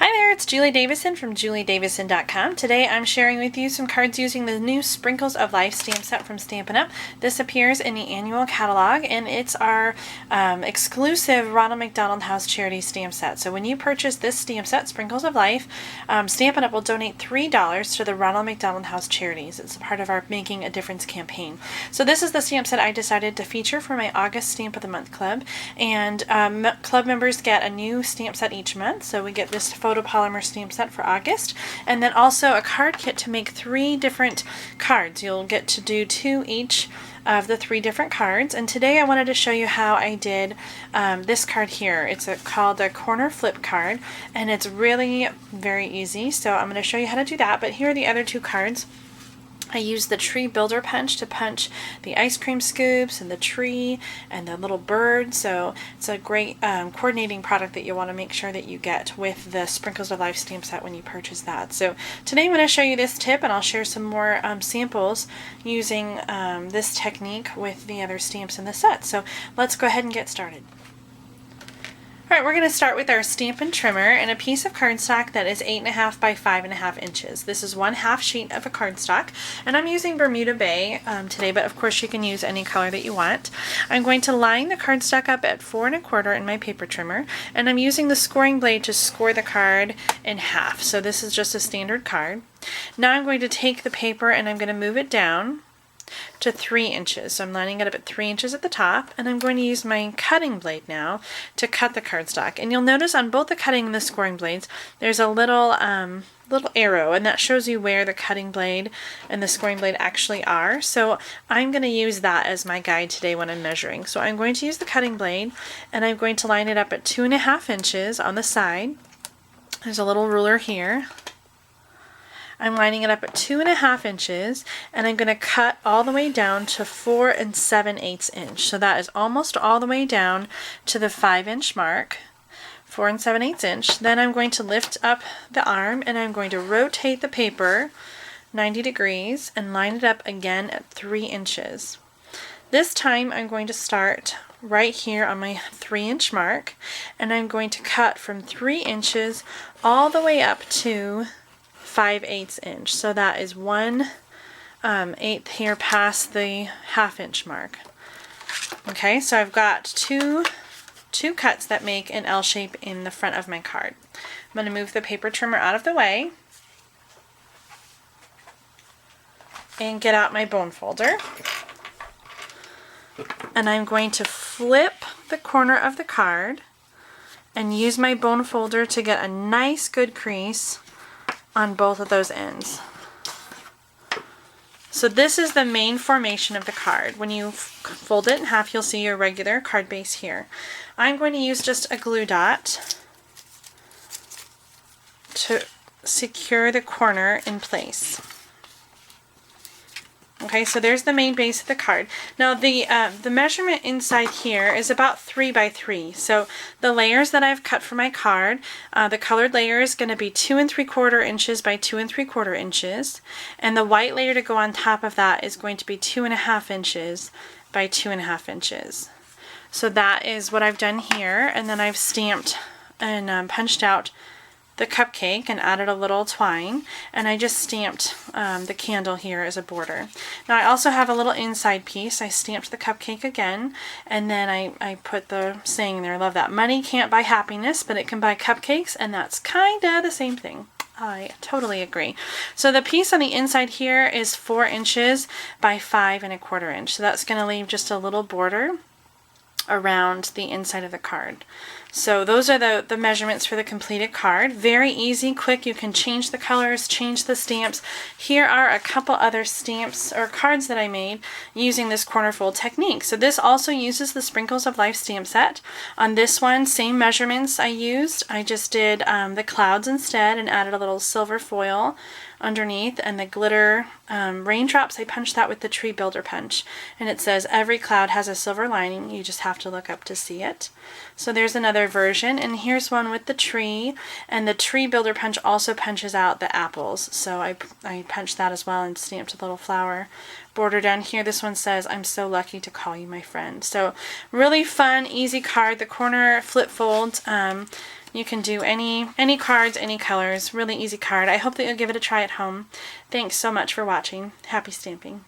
Hi there, it's Julie Davison from juliedavison.com. Today I'm sharing with you some cards using the new Sprinkles of Life stamp set from Stampin Up. This appears in the annual catalog and it's our exclusive Ronald McDonald House Charity stamp set. So when you purchase this stamp set, Sprinkles of Life, Stampin Up will donate $3 to the Ronald McDonald House Charities. It's part of our Making a Difference campaign. So this is the stamp set I decided to feature for my August Stamp of the Month Club, and club members get a new stamp set each month. So we get this photopolymer stamp set for August, and then also a card kit to make 3 different cards. You'll get to do 2 each of the 3 different cards, and today I wanted to show you how I did this card here. It's called a corner flip card, and it's really very easy, so I'm going to show you how to do that. But here are the other 2 cards. I used the tree builder punch to punch the ice cream scoops and the tree and the little bird, so it's a great coordinating product that you want to make sure that you get with the Sprinkles of Life stamp set when you purchase that. So today I'm going to show you this tip, and I'll share some more samples using this technique with the other stamps in the set. So let's go ahead and get started. Alright, we're going to start with our Stampin' Trimmer and a piece of cardstock that is 8.5 by 5.5 inches. This is 1/2 sheet of a cardstock, and I'm using Bermuda Bay today, but of course you can use any color that you want. I'm going to line the cardstock up at 4 1/4 in my paper trimmer, and I'm using the scoring blade to score the card in half. So this is just a standard card. Now I'm going to take the paper and I'm going to move it down to 3 inches. So I'm lining it up at 3 inches at the top, and I'm going to use my cutting blade now to cut the cardstock. And you'll notice on both the cutting and the scoring blades there's a little arrow, and that shows you where the cutting blade and the scoring blade actually are. So I'm going to use that as my guide today when I'm measuring. So I'm going to use the cutting blade, and I'm going to line it up at 2.5 inches on the side. There's a little ruler here. I'm lining it up at 2.5 inches, and I'm going to cut all the way down to 4 7/8 inch. So that is almost all the way down to the 5-inch mark, 4 7/8 inch. Then I'm going to lift up the arm, and I'm going to rotate the paper 90 degrees and line it up again at 3 inches. This time I'm going to start right here on my 3-inch mark, and I'm going to cut from 3 inches all the way up to 5/8 inch. So that is 1/8 here past the 1/2 inch mark. Okay, so I've got two cuts that make an L shape in the front of my card. I'm going to move the paper trimmer out of the way and get out my bone folder. And I'm going to flip the corner of the card and use my bone folder to get a nice good crease on both of those ends. So this is the main formation of the card. When you fold it in half, you'll see your regular card base here. I'm going to use just a glue dot to secure the corner in place. Okay, so there's the main base of the card. Now the measurement inside here is about 3 by 3. So the layers that I've cut for my card, the colored layer is going to be 2 3/4 inches by 2 3/4 inches, and the white layer to go on top of that is going to be 2.5 inches by 2.5 inches. So that is what I've done here, and then I've stamped and punched out the cupcake and added a little twine, and I just stamped the candle here as a border. Now I also have a little inside piece. I stamped the cupcake again, and then I put the saying in there, I love that, money can't buy happiness, but it can buy cupcakes, and that's kinda the same thing. I totally agree. So the piece on the inside here is 4 inches by 5 1/4 inch. So that's going to leave just a little border around the inside of the card. So those are the measurements for the completed card. Very easy, quick. You can change the colors, change the stamps. Here are a couple other stamps or cards that I made using this corner fold technique. So this also uses the Sprinkles of Life stamp set. On this one, same measurements I used. I just did the clouds instead and added a little silver foil underneath, and the glitter raindrops, I punched that with the tree builder punch, and it says every cloud has a silver lining. You just have to look up to see it. So there's another version, and here's one with the tree, and the tree builder punch also punches out the apples, so I punched that as well and stamped a little flower border down here. This one says, I'm so lucky to call you my friend. So really fun, easy card. The corner flip fold You can do any cards, any colors. Really easy card. I hope that you'll give it a try at home. Thanks so much for watching. Happy stamping.